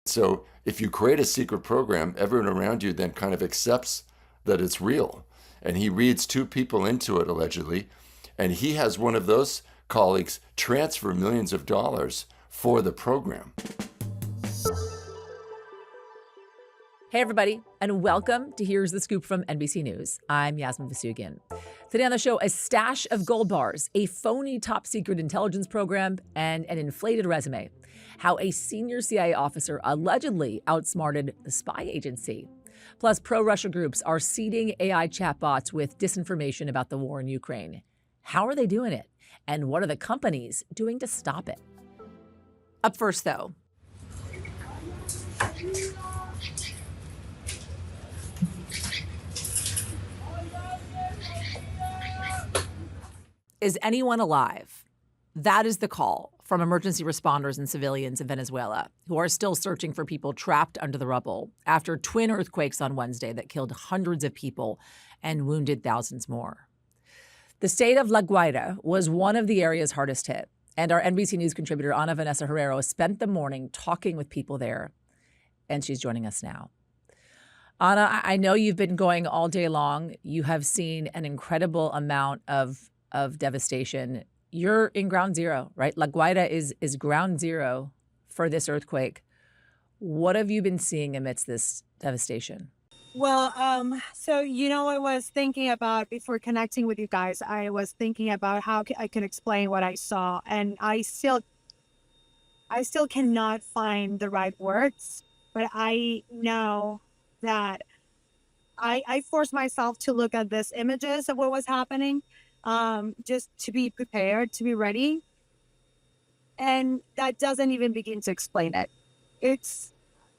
So if you create a secret program, everyone around you then kind of accepts that it's real. And he reads two people into it, allegedly, and he has one of those colleagues transfer millions of dollars for the program. Hey, everybody, and welcome to Here's the Scoop from NBC News. I'm Yasmin Vasugian. Today on the show, a stash of gold bars, a phony top secret intelligence program, and an inflated resume. How a senior CIA officer allegedly outsmarted the spy agency. Plus, pro-Russia groups are seeding AI chatbots with disinformation about the war in Ukraine. How are they doing it? And what are the companies doing to stop it? Up first, though. Is anyone alive? That is the call from emergency responders and civilians in Venezuela who are still searching for people trapped under the rubble after twin earthquakes on Wednesday that killed hundreds of people and wounded thousands more. The state of La Guaira was one of the areas hardest hit, and our NBC News contributor Vanessa Herrero spent the morning talking with people there, and she's joining us now. Ana, I know you've been going all day long. You have seen an incredible amount of devastation. You're in ground zero, right? La Guaira is ground zero for this earthquake. What have you been seeing amidst this devastation? Well, I was thinking about before connecting with you guys, I was thinking about how I can explain what I saw, and I still cannot find the right words, but I know that I forced myself to look at these images of what was happening, just to be prepared, to be ready. And that doesn't even begin to explain it. It's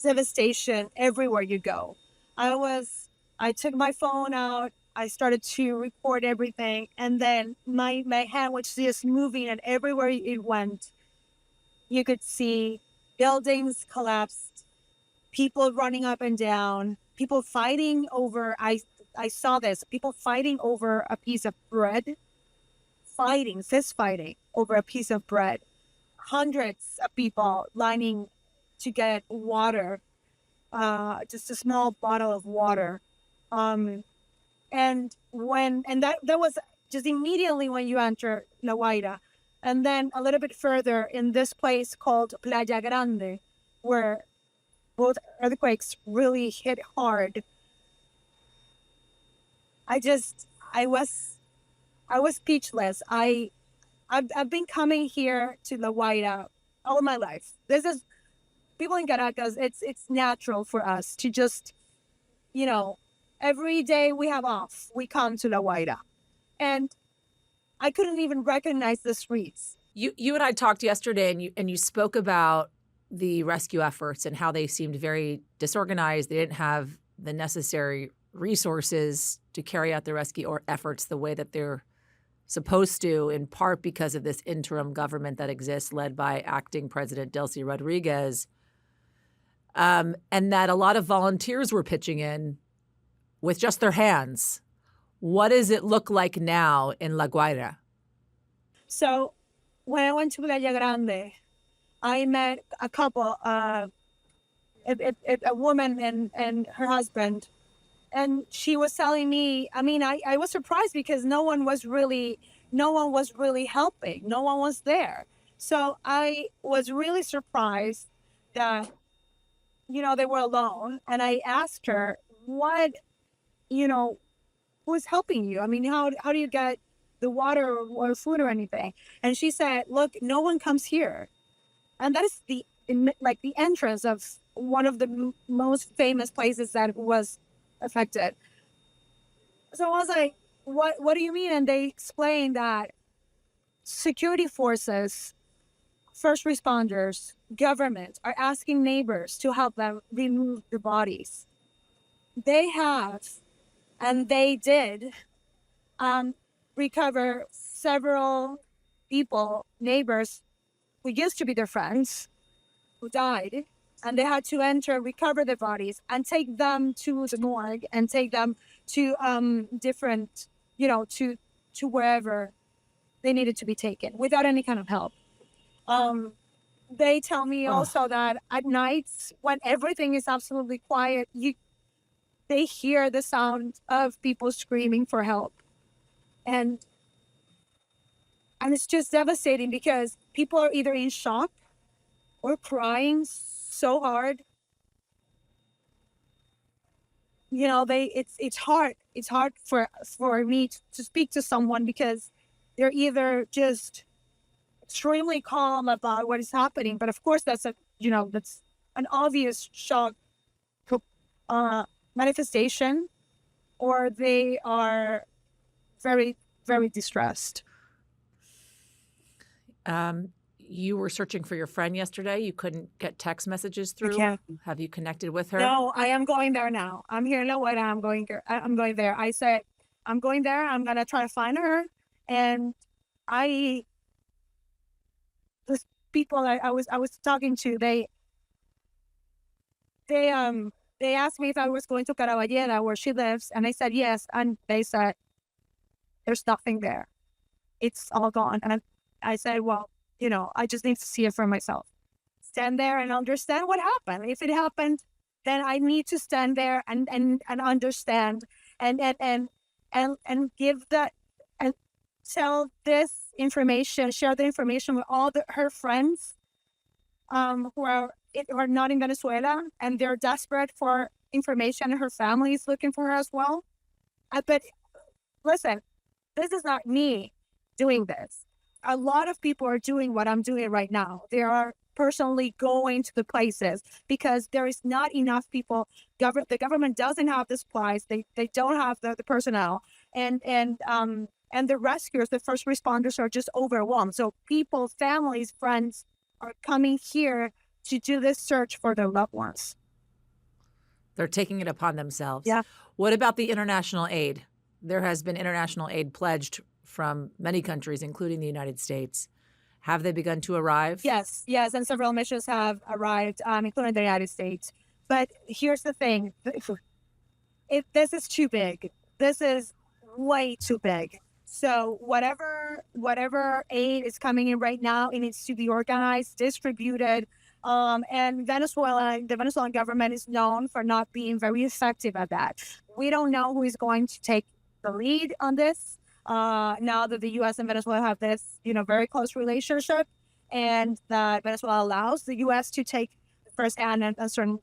devastation everywhere you go. I took my phone out, I started to record everything, and then my hand was just moving, and everywhere it went, you could see buildings collapsed, people running up and down, people fighting over, I saw this, people fighting over a piece of bread, fist fighting over a piece of bread, hundreds of people lining to get water, just a small bottle of water. And that was just immediately when you enter La Guaira. And then a little bit further in this place called Playa Grande, where both earthquakes really hit hard. I was speechless. I've been coming here to La Guaira all my life. This is people in Caracas. It's natural for us to just, every day we have off, we come to La Guaira, and I couldn't even recognize the streets. You and I talked yesterday, and you spoke about the rescue efforts and how they seemed very disorganized. They didn't have the necessary resources to carry out the rescue efforts the way that they're supposed to, in part because of this interim government that exists led by acting President Delcy Rodriguez, and that a lot of volunteers were pitching in with just their hands. What does it look like now in La Guaira? So when I went to Playa Grande, I met a couple, a woman and her husband. And she was telling me, I was surprised because no one was really helping. No one was there. So I was really surprised that, they were alone. And I asked her, who's helping you? How do you get the water or food or anything? And she said, look, no one comes here. And that is the entrance of one of the most famous places that was affected. So I was like, what do you mean? And they explained that security forces, first responders, government are asking neighbors to help them remove the bodies. They have, and they did, recover several people, neighbors who used to be their friends, who died, and they had to recover the bodies and take them to the morgue and take them to different, to wherever they needed to be taken without any kind of help. they tell me also that at nights when everything is absolutely quiet, they hear the sound of people screaming for help. And it's just devastating because people are either in shock or crying so hard. You know, it's hard. It's hard for me to speak to someone because they're either just extremely calm about what is happening, but of course that's an obvious shock manifestation, or they are very, very distressed. You were searching for your friend yesterday. You couldn't get text messages through. I can't. Have you connected with her? No, I am going there now. I'm here in Guaira. I'm going there. I said I'm going there. I'm gonna try to find her. And the people I was talking to, they asked me if I was going to Caracas, where she lives, and I said yes. And they said there's nothing there. It's all gone. And I said, well, I just need to see it for myself. Stand there and understand what happened. If it happened, then I need to stand there and understand and give that and tell this information, share the information with all her friends who are not in Venezuela, and they're desperate for information, and her family is looking for her as well. But listen, this is not me doing this. A lot of people are doing what I'm doing right now. They are personally going to the places because there is not enough people. The government doesn't have the supplies. They don't have the personnel, and the rescuers, the first responders, are just overwhelmed. So people, families, friends are coming here to do this search for their loved ones. They're taking it upon themselves. Yeah. What about the international aid? There has been international aid pledged from many countries, including the United States. Have they begun to arrive? Yes, and several missions have arrived, including the United States. But here's the thing. This is too big. This is way too big. So whatever aid is coming in right now, it needs to be organized, distributed. And the Venezuelan government is known for not being very effective at that. We don't know who is going to take the lead on this. Now that the U.S. and Venezuela have this, very close relationship, and that Venezuela allows the U.S. to take first hand on certain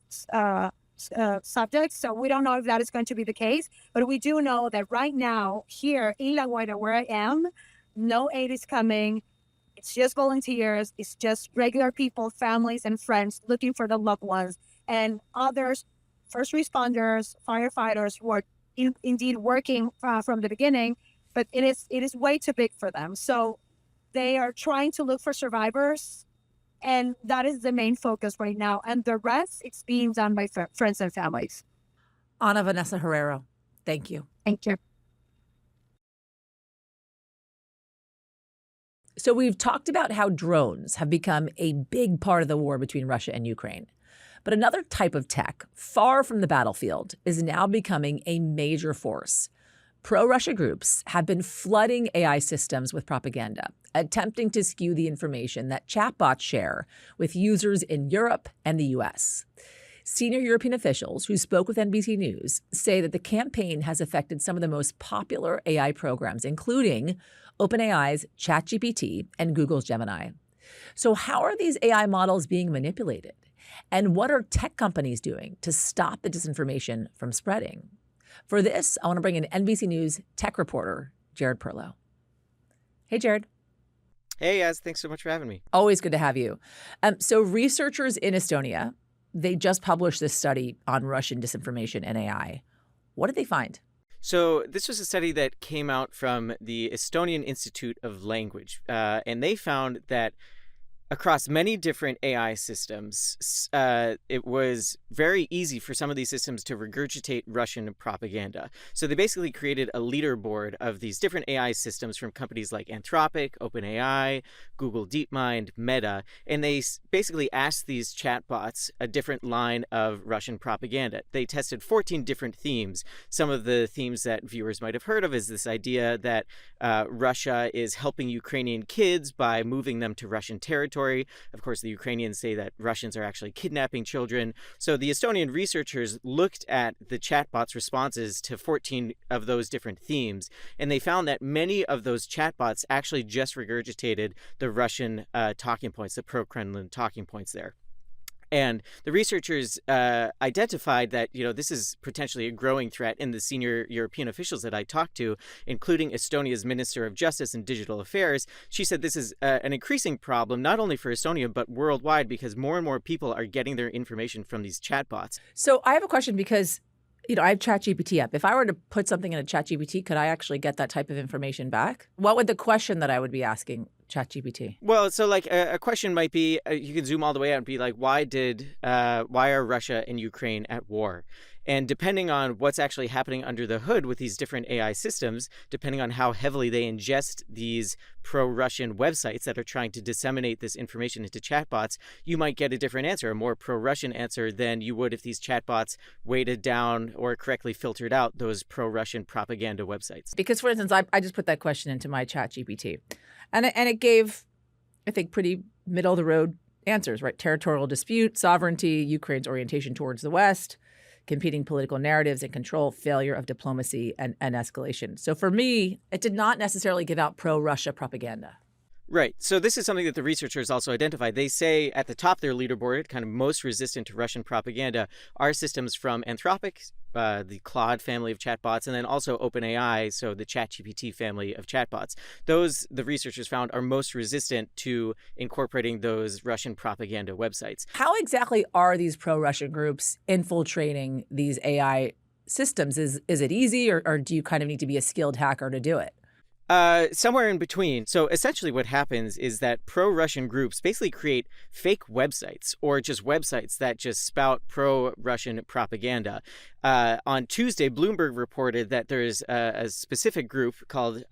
subjects. So we don't know if that is going to be the case, but we do know that right now here in La Guaira, where I am, no aid is coming. It's just volunteers. It's just regular people, families and friends looking for the loved ones, and others, first responders, firefighters, who are indeed working from the beginning. But it is way too big for them. So they are trying to look for survivors, and that is the main focus right now. And the rest, it's being done by friends and families. Ana Vanessa Herrero, thank you. Thank you. So we've talked about how drones have become a big part of the war between Russia and Ukraine. But another type of tech, far from the battlefield, is now becoming a major force. Pro-Russia groups have been flooding AI systems with propaganda, attempting to skew the information that chatbots share with users in Europe and the US. Senior European officials who spoke with NBC News say that the campaign has affected some of the most popular AI programs, including OpenAI's ChatGPT and Google's Gemini. So how are these AI models being manipulated? And what are tech companies doing to stop the disinformation from spreading? For this, I want to bring in NBC News tech reporter, Jared Perlo. Hey, Jared. Hey, guys. Thanks so much for having me. Always good to have you. So researchers in Estonia, they just published this study on Russian disinformation and AI. What did they find? So this was a study that came out from the Estonian Institute of Language, and they found that across many different AI systems, it was very easy for some of these systems to regurgitate Russian propaganda. So they basically created a leaderboard of these different AI systems from companies like Anthropic, OpenAI, Google DeepMind, Meta, and they basically asked these chatbots a different line of Russian propaganda. They tested 14 different themes. Some of the themes that viewers might have heard of is this idea that Russia is helping Ukrainian kids by moving them to Russian territory, discriminatory. Of course, the Ukrainians say that Russians are actually kidnapping children. So the Estonian researchers looked at the chatbots' responses to 14 of those different themes, and they found that many of those chatbots actually just regurgitated the Russian talking points, the pro-Kremlin talking points there. And the researchers identified that, this is potentially a growing threat in the senior European officials that I talked to, including Estonia's Minister of Justice and Digital Affairs. She said this is an increasing problem, not only for Estonia, but worldwide, because more and more people are getting their information from these chatbots. So I have a question because, I have ChatGPT up. If I were to put something in a ChatGPT, could I actually get that type of information back? What would the question that I would be asking ChatGPT? Well, so like a question might be, you can zoom all the way out and be like, why are Russia and Ukraine at war? And depending on what's actually happening under the hood with these different AI systems, depending on how heavily they ingest these pro-Russian websites that are trying to disseminate this information into chatbots, you might get a different answer, a more pro-Russian answer than you would if these chatbots weighted down or correctly filtered out those pro-Russian propaganda websites. Because, for instance, I just put that question into my ChatGPT, and it gave, I think, pretty middle-of-the-road answers, right? Territorial dispute, sovereignty, Ukraine's orientation towards the West, competing political narratives and control, failure of diplomacy, and escalation. So for me, it did not necessarily give out pro-Russia propaganda. Right. So this is something that the researchers also identified. They say at the top of their leaderboard, kind of most resistant to Russian propaganda, are systems from Anthropic, the Claude family of chatbots, and then also OpenAI, so the ChatGPT family of chatbots. Those, the researchers found, are most resistant to incorporating those Russian propaganda websites. How exactly are these pro-Russian groups infiltrating these AI systems? Is it easy, or do you kind of need to be a skilled hacker to do it? Somewhere in between. So essentially what happens is that pro-Russian groups basically create fake websites or just websites that just spout pro-Russian propaganda. On Tuesday, Bloomberg reported that there's a specific group called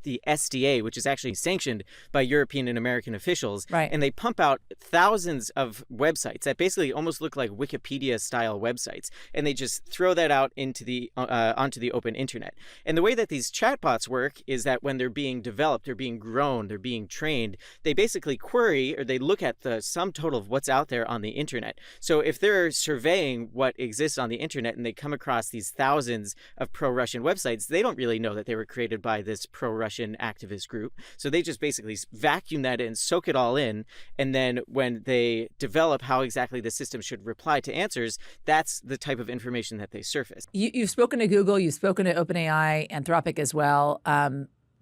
the SDA, which is actually sanctioned by European and American officials. Right. And they pump out thousands of websites that basically almost look like Wikipedia-style websites. And they just throw that out into the onto the open internet. And the way that these chatbots work is that when they're being developed, they're being grown, they're being trained, they basically query or they look at the sum total of what's out there on the internet. So if they're surveying what exists on the internet and they come across these thousands of pro-Russian websites, they don't really know that they were created by this pro-Russian activist group. So they just basically vacuum that in, soak it all in, and then when they develop how exactly the system should reply to answers, that's the type of information that they surface. You've spoken to Google, you've spoken to OpenAI, Anthropic as well,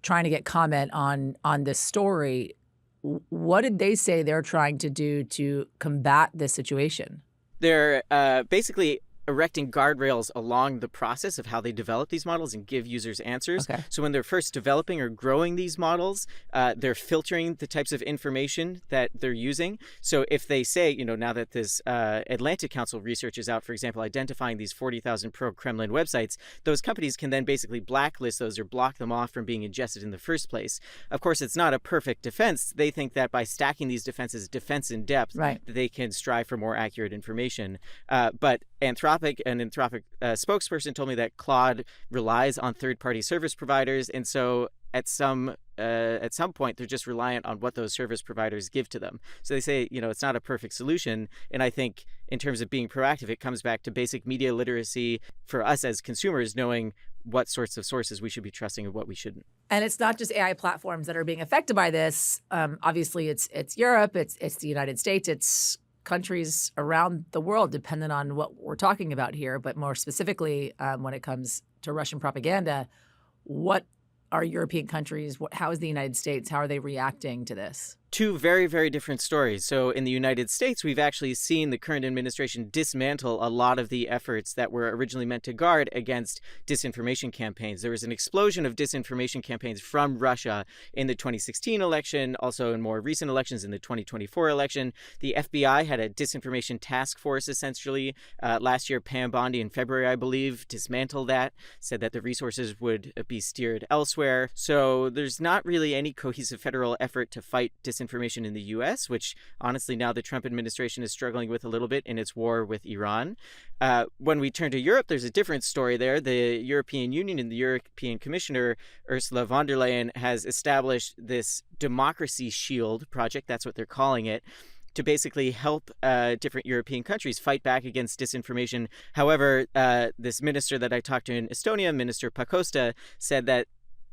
trying to get comment on this story. What did they say they're trying to do to combat this situation? They're basically erecting guardrails along the process of how they develop these models and give users answers. Okay. So when they're first developing or growing these models, they're filtering the types of information that they're using. So if they say, now that this Atlantic Council research is out, for example, identifying these 40,000 pro-Kremlin websites, those companies can then basically blacklist those or block them off from being ingested in the first place. Of course, it's not a perfect defense. They think that by stacking these defenses, defense in depth, right, that they can strive for more accurate information. But Anthropic spokesperson told me that Claude relies on third-party service providers, and so at some point they're just reliant on what those service providers give to them. So they say, it's not a perfect solution. And I think in terms of being proactive, it comes back to basic media literacy for us as consumers, knowing what sorts of sources we should be trusting and what we shouldn't. And it's not just AI platforms that are being affected by this. Obviously, it's Europe, it's the United States, it's countries around the world, depending on what we're talking about here. But more specifically, when it comes to Russian propaganda, what are European countries? How is the United States? How are they reacting to this? Two very, very different stories. So in the United States, we've actually seen the current administration dismantle a lot of the efforts that were originally meant to guard against disinformation campaigns. There was an explosion of disinformation campaigns from Russia in the 2016 election, also in more recent elections in the 2024 election. The FBI had a disinformation task force, essentially. Last year, Pam Bondi in February, I believe, dismantled that, said that the resources would be steered elsewhere. So there's not really any cohesive federal effort to fight disinformation disinformation in the US, which honestly now the Trump administration is struggling with a little bit in its war with Iran. When we turn to Europe, there's a different story there. The European Union and the European Commissioner, Ursula von der Leyen, has established this democracy shield project, that's what they're calling it, to basically help different European countries fight back against disinformation. However, this minister that I talked to in Estonia, Minister Pakosta, said that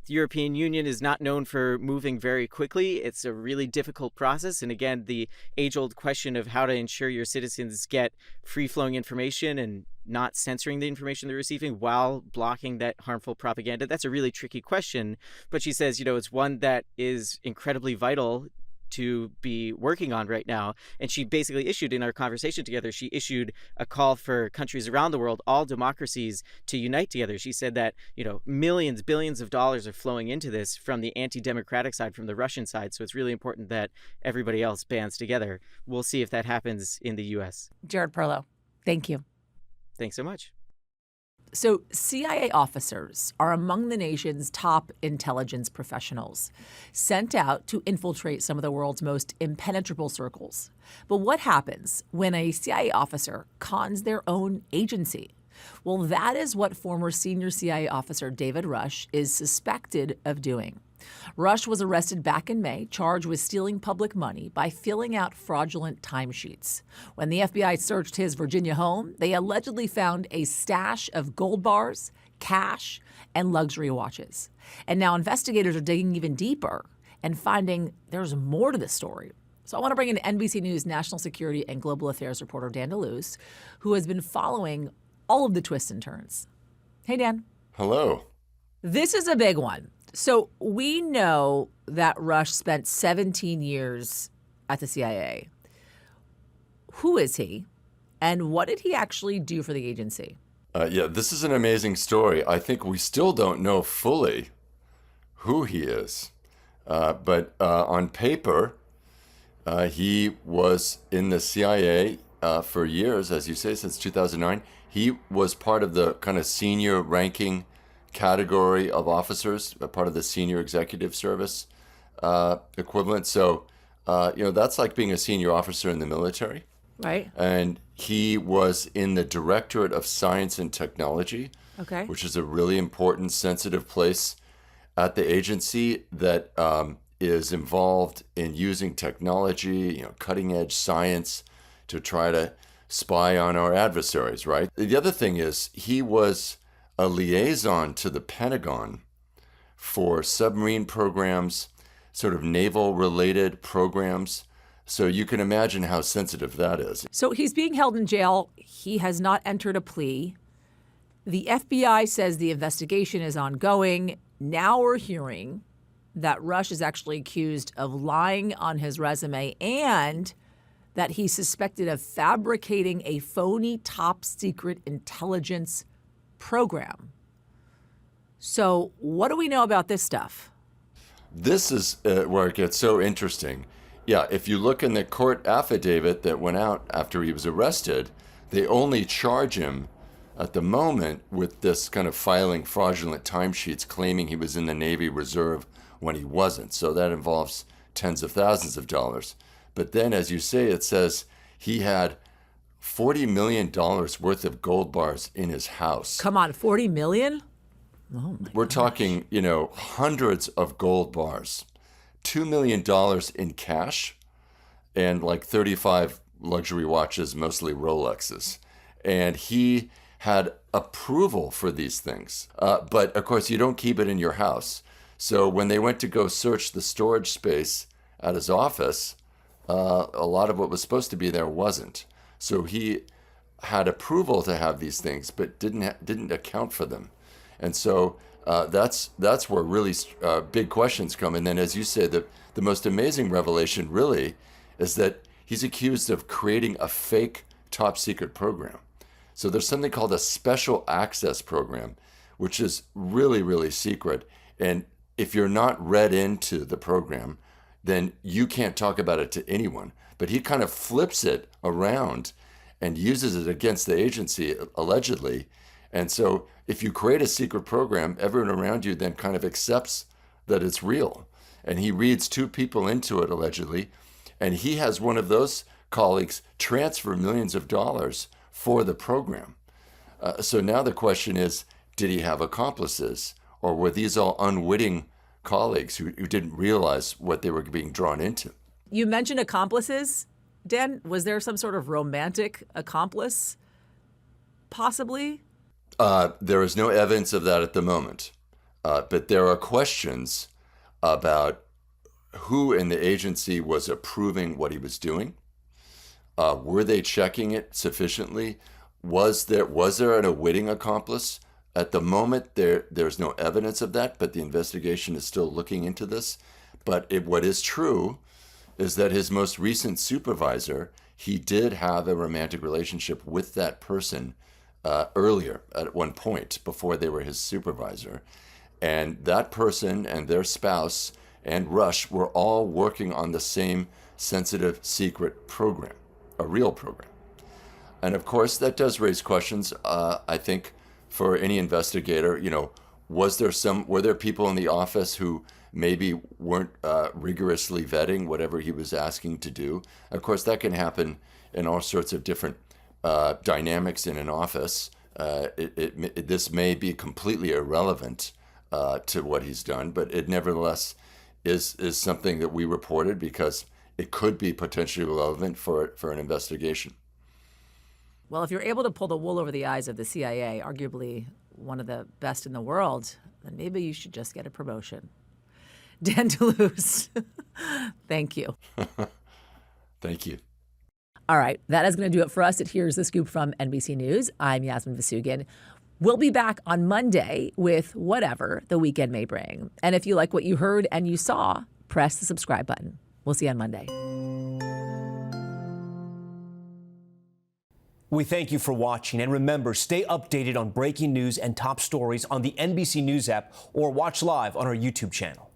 the European Union is not known for moving very quickly. It's a really difficult process. And again, the age-old question of how to ensure your citizens get free-flowing information and not censoring the information they're receiving while blocking that harmful propaganda, that's a really tricky question. But she says, it's one that is incredibly vital to be working on right now. And she basically issued, in our conversation together, she issued a call for countries around the world, all democracies, to unite together. She said that, millions, billions of dollars are flowing into this from the anti-democratic side, from the Russian side. So it's really important that everybody else bands together. We'll see if that happens in the US. Jared Perlo, thank you. Thanks so much. So CIA officers are among the nation's top intelligence professionals, sent out to infiltrate some of the world's most impenetrable circles. But what happens when a CIA officer cons their own agency? Well, that is what former senior CIA officer David Rush is suspected of doing. Rush was arrested back in May, charged with stealing public money by filling out fraudulent timesheets. When the FBI searched his Virginia home, they allegedly found a stash of gold bars, cash, and luxury watches. And now investigators are digging even deeper and finding there's more to the story. So I want to bring in NBC News national security and global affairs reporter Dan DeLuz, who has been following all of the twists and turns. Hey, Dan. Hello. This is a big one. So we know that Rush spent 17 years at the CIA. Who is he, and what did he actually do for the agency? This is an amazing story. I think we still don't know fully who he is. But on paper, he was in the CIA for years, as you say, since 2009. He was part of the kind of senior ranking category of officers, part of the senior executive service equivalent. So, that's like being a senior officer in the military. Right. And he was in the Directorate of Science and Technology, Okay. which is a really important, sensitive place at the agency that is involved in using technology, cutting edge science to try to spy on our adversaries, right? The other thing is he was a liaison to the Pentagon for submarine programs, sort of naval-related programs. So you can imagine how sensitive that is. So he's being held in jail. He has not entered a plea. The FBI says the investigation is ongoing. Now we're hearing that Rush is actually accused of lying on his resume and that he's suspected of fabricating a phony top-secret intelligence program. So what do we know about this stuff? This is where it gets so interesting. Yeah, if you look in the court affidavit that went out after he was arrested, they only charge him at the moment with this kind of filing fraudulent timesheets claiming he was in the Navy Reserve when he wasn't. So that involves tens of thousands of dollars. But then, as you say, it says he had $40 million worth of gold bars in his house. Come on, 40 million? Oh my We're gosh. talking, hundreds of gold bars, $2 million in cash, and like 35 luxury watches, mostly Rolexes. And he had approval for these things. But of course, you don't keep it in your house. So when they went to go search the storage space at his office, a lot of what was supposed to be there wasn't. So he had approval to have these things, but didn't account for them. And so that's where really big questions come. And then, as you said, the most amazing revelation really is that he's accused of creating a fake top secret program. So there's something called a special access program, which is really, really secret. And if you're not read into the program, then you can't talk about it to anyone. But he kind of flips it around and uses it against the agency, allegedly. And so if you create a secret program, everyone around you then kind of accepts that it's real. and he reads two people into it allegedly, and he has one of those colleagues transfer millions of dollars for the program. So now the question is, did he have accomplices, or were these all unwitting colleagues who didn't realize what they were being drawn into? You mentioned accomplices, Dan. Was there some sort of romantic accomplice, possibly? There is no evidence of that at the moment, but there are questions about who in the agency was approving what he was doing. Were they checking it sufficiently? Was there an unwitting accomplice? At the moment, there's no evidence of that, but the investigation is still looking into this. But what is true is that his most recent supervisor, he did have a romantic relationship with that person earlier at one point before they were his supervisor. And that person and their spouse and Rush were all working on the same sensitive secret program, a real program. And of course, that does raise questions, I think, for any investigator. Were there people in the office who maybe weren't rigorously vetting whatever he was asking to do? Of course, that can happen in all sorts of different dynamics in an office. This may be completely irrelevant to what he's done, but it nevertheless is something that we reported because it could be potentially relevant for an investigation. Well, if you're able to pull the wool over the eyes of the CIA, arguably one of the best in the world, then maybe you should just get a promotion. Dan Toulouse, thank you. Thank you. All right, that is going to do it for us at Here's the Scoop from NBC News. I'm Yasmin Vasugan. We'll be back on Monday with whatever the weekend may bring. And if you like what you heard and you saw, press the subscribe button. We'll see you on Monday. We thank you for watching, and remember, stay updated on breaking news and top stories on the NBC News app or watch live on our YouTube channel.